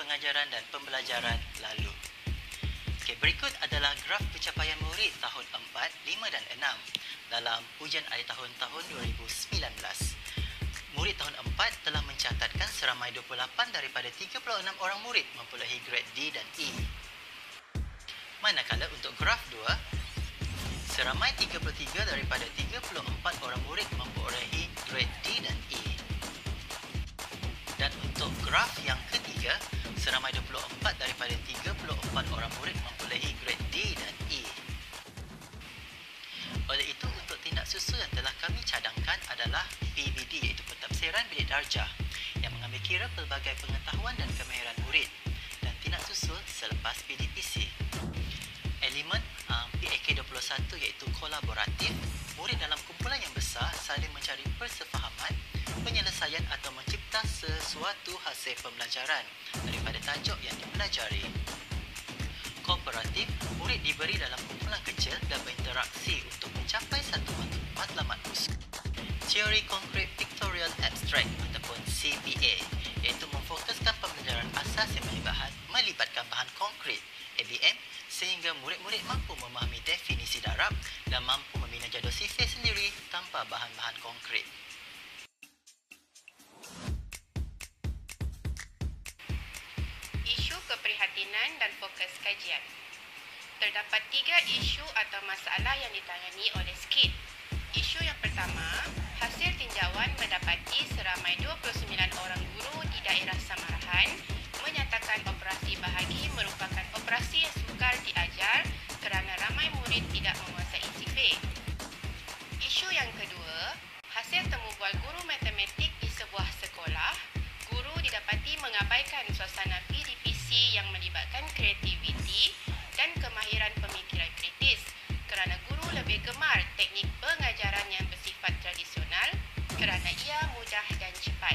pengajaran dan pembelajaran lalu. Okey, berikut adalah graf pencapaian murid tahun 4, 5 dan 6 dalam ujian akhir tahun 2019. Murid tahun 4 telah mencatatkan seramai 28 daripada 36 orang murid memperolehi grade D dan E. Manakala untuk graf 2, seramai 33 daripada 34 orang murid memperolehi grade D dan E. Dan untuk graf yang ketiga, seramai 24 daripada 34 orang murid memperolehi grade D dan E. Oleh itu, untuk tindak susul yang telah kami cadangkan adalah PBD, iaitu pentafsiran bilik darjah, yang mengambil kira pelbagai pengetahuan dan kemahiran murid, dan tindak susul selepas PDPC. Elemen PAK21 iaitu kolaboratif, murid dalam kumpulan yang besar saling mencari persefahaman, penyelesaian atau mencipta sesuatu hasil pembelajaran daripada tajuk yang dipelajari. Kooperatif, murid diberi dalam kumpulan kecil dan berinteraksi untuk mencapai satu matlamat khusus. Teori Konkret Pictorial Abstract ataupun CPA, iaitu memfokuskan pembelajaran asas yang melibatkan bahan konkret ABM, sehingga murid-murid mampu memahami definisi darab dan mampu membina jadual sifir sendiri tanpa bahan-bahan konkret. Isu keprihatinan dan fokus kajian. Terdapat 3 isu atau masalah yang ditangani oleh SKID. Isu yang pertama, hasil tinjauan mendapati seramai 29 orang guru di daerah Samarahan menyatakan operasi bahagi merupakan operasi yang sukar diajar kerana ramai murid tidak menguasai sifir. Isu yang kedua, hasil temubual guru matematik di sebuah sekolah, guru didapati mengabaikan suasana PDPC yang melibatkan kreativiti dan kemahiran pemikiran kritis kerana guru lebih gemar teknik pengajaran yang bersifat tradisional kerana ia mudah dan cepat.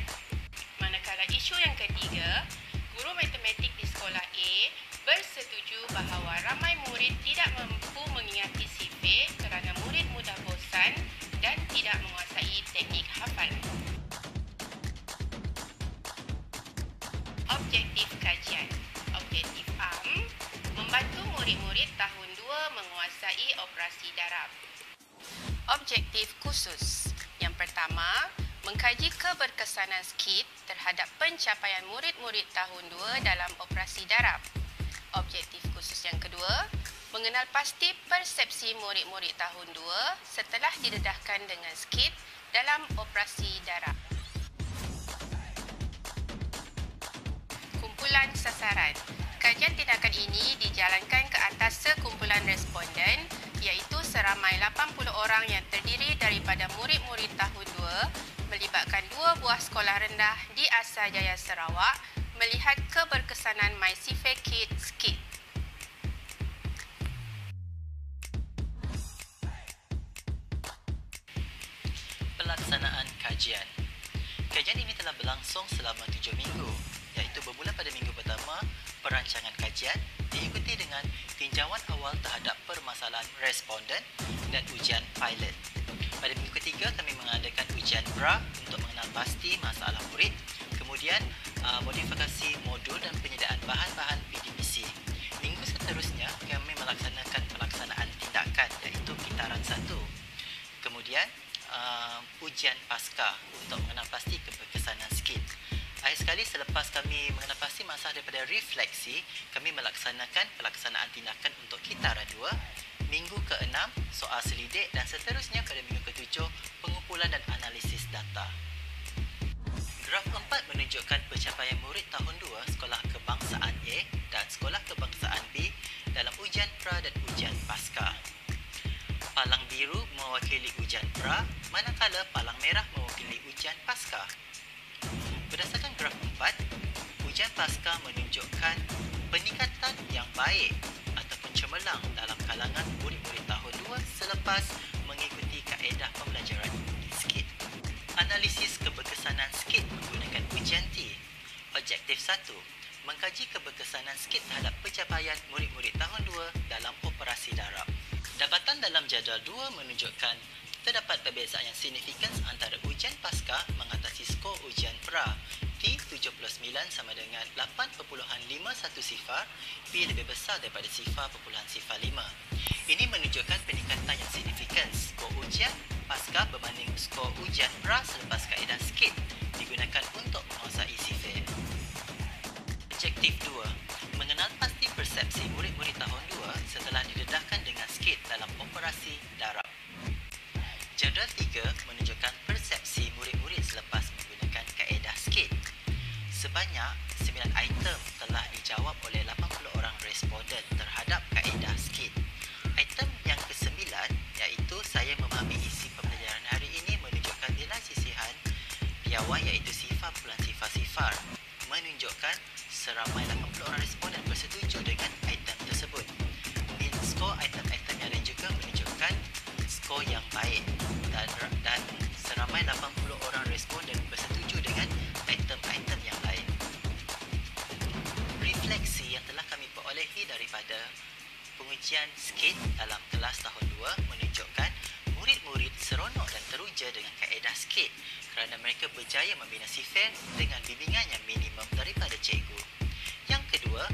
Manakala isu yang ketiga, guru matematik di sekolah A bersetuju bahawa ramai murid tidak mampu mengingati sifir kerana murid mudah bosan dan tidak menguasai teknik hafalan. Objektif kajian. Objektif AM, membantu murid-murid tahun 2 menguasai operasi darab. Objektif khusus. Yang pertama, mengkaji keberkesanan SKID terhadap pencapaian murid-murid tahun 2 dalam operasi darab. Objektif khusus yang kedua, mengenal pasti persepsi murid-murid tahun 2 setelah didedahkan dengan SKID dalam operasi darab. Kumpulan sasaran. Kajian tindakan ini dijalankan ke atas sekumpulan responden, iaitu seramai 80 orang yang terdiri daripada murid-murid tahun 2 melibatkan 2 buah sekolah rendah di Asarjaya Sarawak melihat keberkesanan MySifir Kit SKID. Pelaksanaan kajian. Kajian ini telah berlangsung selama 7 minggu, iaitu bermula pada minggu pertama perancangan kajian diikuti dengan tinjauan awal terhadap permasalahan responden dan ujian pilot. Pada minggu ketiga kami mengadakan ujian pra untuk mengenal pasti masalah murid, kemudian modifikasi modul dan penyediaan bahan-bahan PDPC. Minggu seterusnya kami melaksanakan pelaksanaan tindakan iaitu kitaran 1. Kemudian ujian pasca untuk mengenal pasti keberkesanan SKID. Akhir sekali selepas kami mengenal pasti masalah daripada refleksi, kami melaksanakan pelaksanaan tindakan untuk kitaran 2, minggu ke-6 soal selidik dan seterusnya pada minggu ke-7 pengumpulan dan analisis data. Graf 4 menunjukkan pencapaian murid tahun 2 sekolah kebangsaan A dan sekolah kebangsaan B dalam ujian pra dan ujian pasca. Palang biru mewakili ujian pra, manakala palang merah mewakili ujian pasca. Berdasarkan graf 4, ujian pasca menunjukkan peningkatan yang baik ataupun cemerlang dalam kalangan murid-murid tahun 2 selepas mengikuti kaedah pembelajaran SKID. Analisis keberkesanan SKID menggunakan ujian T. Objektif 1, mengkaji keberkesanan SKID terhadap pencapaian murid-murid tahun 2 dalam operasi darab. Dapatan dalam jadual 2 menunjukkan terdapat perbezaan yang signifikan antara ujian pasca mengatasi skor ujian pra T79 sama dengan 8.5 sifar, P lebih besar daripada sifar perpuluhan sifar 5. Ini menunjukkan peningkatan yang signifikan skor ujian pasca berbanding skor ujian pra selepas kaedah skit digunakan untuk menguasai sifir. Objektif 2. Mengenal pasti persepsi murid-murid tahun 2 setelah didedahkan dengan skit dalam operasi darab. Jadual 3 menunjukkan persepsi murid-murid selepas menggunakan kaedah skit. Sebanyak 9 item telah dijawab oleh 80 orang responden terhadap kaedah skit. Item yang ke-9 iaitu saya memahami isi pembelajaran hari ini menunjukkan nilai sisihan piawai iaitu sifar-sifar menunjukkan seramai 80 orang responden bersetuju dengan item tersebut. Skor item-item yang lain juga menunjukkan skor yang baik dan seramai 80 orang responden bersetuju dengan item-item yang lain. Refleksi yang telah kami perolehi daripada pengujian skit dalam kelas tahun 2 menunjukkan murid-murid seronok dan teruja dengan kaedah skit kerana mereka berjaya membina sifir dengan bimbingan yang minimum daripada cikgu. Yang kedua,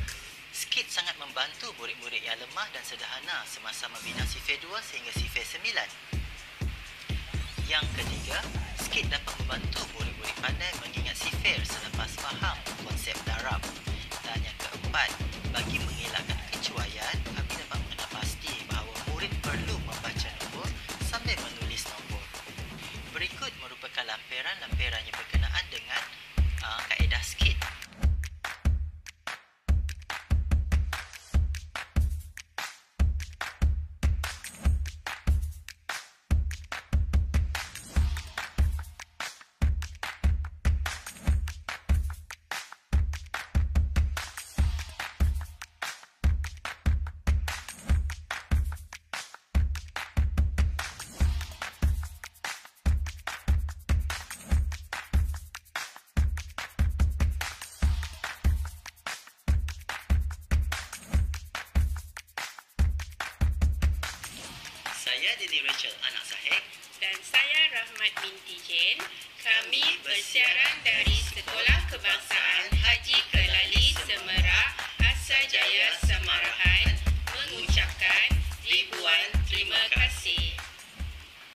skit sangat membantu murid-murid yang lemah dan sederhana semasa membina sifir 2 sehingga sifir 9. Yang ketiga, skit dapat membantu murid-murid pandai mengingat sifir selepas faham konsep darab. Dan yang keempat, bagi mengelakkan kecuaian, kami dapat mengenal pasti bahawa murid perlu membaca nombor sambil menulis nombor. Berikut merupakan lampiran-lampiran yang berkenaan dengan kaedah skit. Saya Dini Rachel anak Sahek Dan saya Rahmat binti Jen. Kami bersiaran dari Sekolah Kebangsaan Haji Kelali Semerak, Asajaya